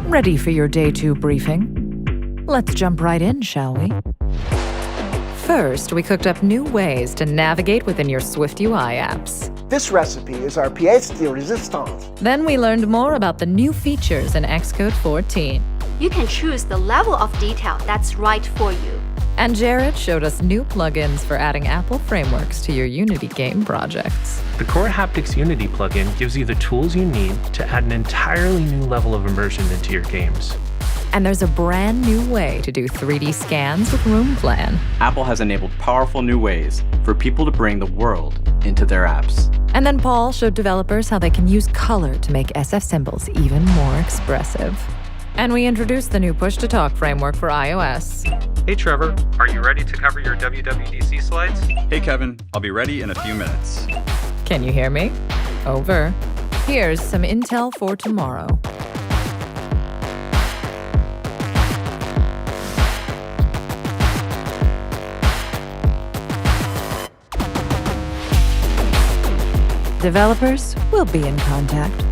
Ready for your Day 2 briefing? Let's jump right in, shall we? First, we cooked up new ways to navigate within your SwiftUI apps. This recipe is our pièce de résistance. Then we learned more about the new features in Xcode 14. You can choose the level of detail that's right for you. And Jared showed us new plugins for adding Apple frameworks to your Unity game projects. The Core Haptics Unity plugin gives you the tools you need to add an entirely new level of immersion into your games. And there's a brand new way to do 3D scans with Room Plan. Apple has enabled powerful new ways for people to bring the world into their apps. And then Paul showed developers how they can use color to make SF symbols even more expressive. And we introduced the new push-to-talk framework for iOS. Hey Trevor, are you ready to cover your WWDC slides? Hey Kevin, I'll be ready in a few minutes. Can you hear me? Over. Here's some intel for tomorrow. Developers will be in contact.